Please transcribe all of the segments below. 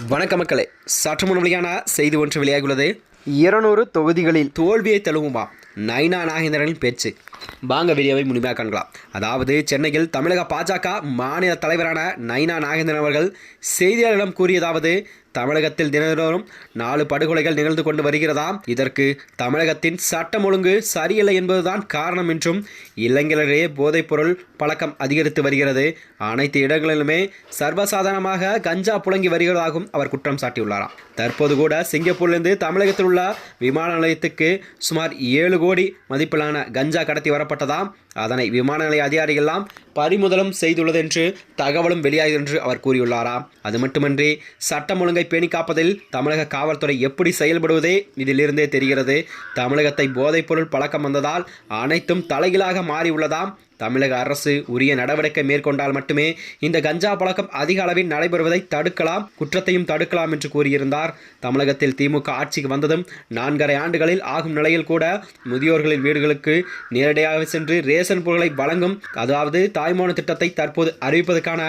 வணக்க மக்களே, சற்று முன் வெளியான செய்தி ஒன்று வெளியாகியுள்ளது. 200 தொகுதிகளில் தோல்வியை தழுவுமா நைனா நாகேந்திரனின் பேச்சு. வாங்க வீடியோவை முழுமையாக காணலாம். அதாவது சென்னையில் தமிழக பாஜக மாநில தலைவரான நைனா நாகேந்திரன் அவர்கள் செய்தியாளர்களிடம் கூறியதாவது, தமிழகத்தில் தினந்தோறும் 4 படுகொலைகள் நிகழ்ந்து கொண்டு வருகிறதாம். இதற்கு தமிழகத்தின் சட்டம் ஒழுங்கு சரியில்லை என்பதுதான் காரணம் என்றும், இளைஞர்களிடையே போதைப்பொருள் பழக்கம் அதிகரித்து வருகிறது, அனைத்து இடங்களிலுமே சர்வசாதாரணமாக கஞ்சா புழங்கி வருகிறதாகவும் அவர் குற்றம் சாட்டியுள்ளாராம். தற்போது கூட சிங்கப்பூரிலிருந்து தமிழகத்தில் உள்ள விமான நிலையத்துக்கு சுமார் 7 கோடி மதிப்பிலான கஞ்சா கடத்தி வரப்பட்டதாம். அதனை விமான நிலைய அதிகாரிகள்லாம் பறிமுதலும் செய்துள்ளது என்று தகவலும் வெளியாகிறது என்று அவர் கூறியுள்ளாராம். அது மட்டுமின்றி சட்டம் ஒழுங்கை பேணி காப்பதில் தமிழக காவல்துறை எப்படி செயல்படுவதே இதிலிருந்தே தெரிகிறது. தமிழகத்தை போதைப்பொருள் பழக்கம் வந்ததால் அனைத்தும் தலைகீழாக மாறியுள்ளதாம். தமிழக அரசு உரிய நடவடிக்கை மேற்கொண்டால் மட்டுமே இந்த கஞ்சா பழக்கம் அதிக அளவில் நடைபெறுவதை தடுக்கலாம், குற்றத்தையும் தடுக்கலாம் என்று கூறியிருந்தார். தமிழகத்தில் திமுக ஆட்சிக்கு வந்ததும் 4.5 ஆண்டுகளில் ஆகும் நிலையில் கூட முதியோர்களின் வீடுகளுக்கு நேரடியாக சென்று ரேஷன் பொருட்களை வழங்கும், அதாவது தாய்மான திட்டத்தை தற்போது அறிவிப்பதற்கான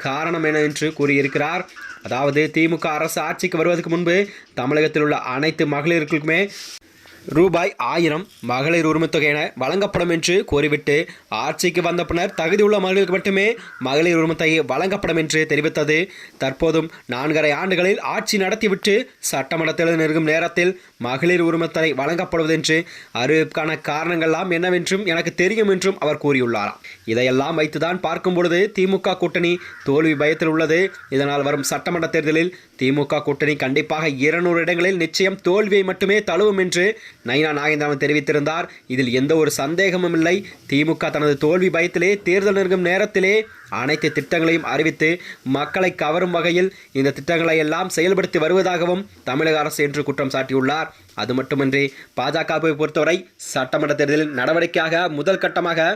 காரணம் என என்று கூறியிருக்கிறார். அதாவது திமுக அரசு ஆட்சிக்கு வருவதற்கு முன்பு தமிழகத்தில் உள்ள அனைத்து மகளிர்களுக்குமே ரூபாய் 1000 மகளிர் உரிமைத்தொகை என வழங்கப்படும் என்று கூறிவிட்டு, ஆட்சிக்கு வந்த பின்னர் தகுதியுள்ள மகளிருக்கு மட்டுமே மகளிர் உரிமைத்தொகை வழங்கப்படும் என்று தெரிவித்தது. தற்போதும் 4.5 ஆண்டுகளில் ஆட்சி நடத்திவிட்டு சட்டமன்றத்தில் நெருங்கும் நேரத்தில் மகளிர் உரிமைத்தொகை வழங்கப்படுவது என்று அறிவிப்புக்கான காரணங்கள்லாம் என்னவென்றும் எனக்கு தெரியும் என்றும் அவர் கூறியுள்ளாராம். இதையெல்லாம் வைத்துதான் பார்க்கும் பொழுது திமுக கூட்டணி தோல்வி பயத்தில் உள்ளது. இதனால் வரும் சட்டமன்ற தேர்தலில் திமுக கூட்டணி கண்டிப்பாக 200 இடங்களில் நிச்சயம் தோல்வியை மட்டுமே தழுவும் என்று நைனா நாகேந்திரன் தெரிவித்திருந்தார். இதில் எந்த ஒரு சந்தேகமும் இல்லை. திமுக தனது தோல்வி பயத்திலே தேர்தல் நெருங்கும் நேரத்திலே அனைத்து திட்டங்களையும் அறிவித்து மக்களை கவரும் வகையில் இந்த திட்டங்களை எல்லாம் செயல்படுத்தி வருவதாகவும் தமிழக அரசு என்று குற்றம் சாட்டியுள்ளார். அது மட்டுமின்றி பாஜகவை பொறுத்தவரை சட்டமன்ற தேர்தலில் நடவடிக்கையாக முதல் கட்டமாக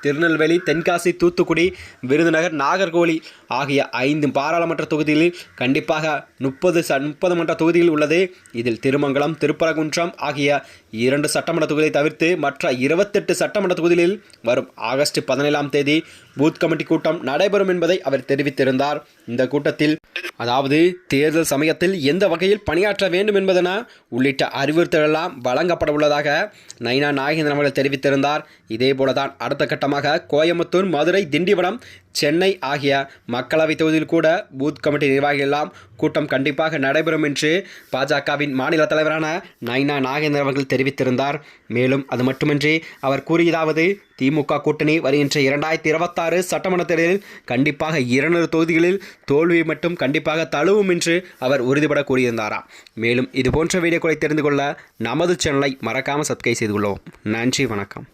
திருநெல்வேலி, தென்காசி, தூத்துக்குடி, விருதுநகர், நாகர்கோவில் ஆகிய 5 பாராளுமன்ற தொகுதிகளில் கண்டிப்பாக 30 மன்ற தொகுதிகள் உள்ளது. இதில் திருமங்கலம், திருப்பரங்குன்றம் ஆகிய 2 சட்டமன்ற தொகுதியை தவிர்த்து மற்ற 28 சட்டமன்ற தொகுதிகளில் வரும் ஆகஸ்ட் 17ஆம் தேதி பூத் கமிட்டி கூட்டம் நடைபெறும் என்பதை அவர் தெரிவித்திருந்தார். இந்த கூட்டத்தில் அதாவது தேர்தல் சமயத்தில் எந்த வகையில் பணியாற்ற வேண்டும் என்பதென உள்ளிட்ட அறிவுறுத்தலெல்லாம் வழங்கப்பட உள்ளதாக நைனா நாகேந்திரன் அவர்கள் தெரிவித்திருந்தார். இதேபோலதான் அடுத்த கட்டமாக கோயம்புத்தூர், மதுரை, திண்டிவனம், சென்னை ஆகிய மக்களவை தொகுதியில் கூட பூத் கமிட்டி நிர்வாகிகள் எல்லாம் கூட்டம் கண்டிப்பாக நடைபெறும் என்று பாஜகவின் மாநில தலைவரான நைனா நாகேந்திரன் அவர்கள் தெரிவித்திருந்தார். மேலும் அது மட்டுமின்றி அவர் கூறியதாவது, திமுக கூட்டணி வருகின்ற 2026 சட்டமன்ற தேர்தலில் கண்டிப்பாக 200 தொகுதிகளில் தோல்வியை மட்டும் கண்டிப்பாக தழுவும் என்று அவர் உறுதிபட கூறியிருந்தாராம். மேலும் இதுபோன்ற வீடியோக்களை தெரிந்து கொள்ள நமது சேனலை மறக்காமல் சப்ஸ்கிரைப் செய்து கொள்ளவும். நன்றி, வணக்கம்.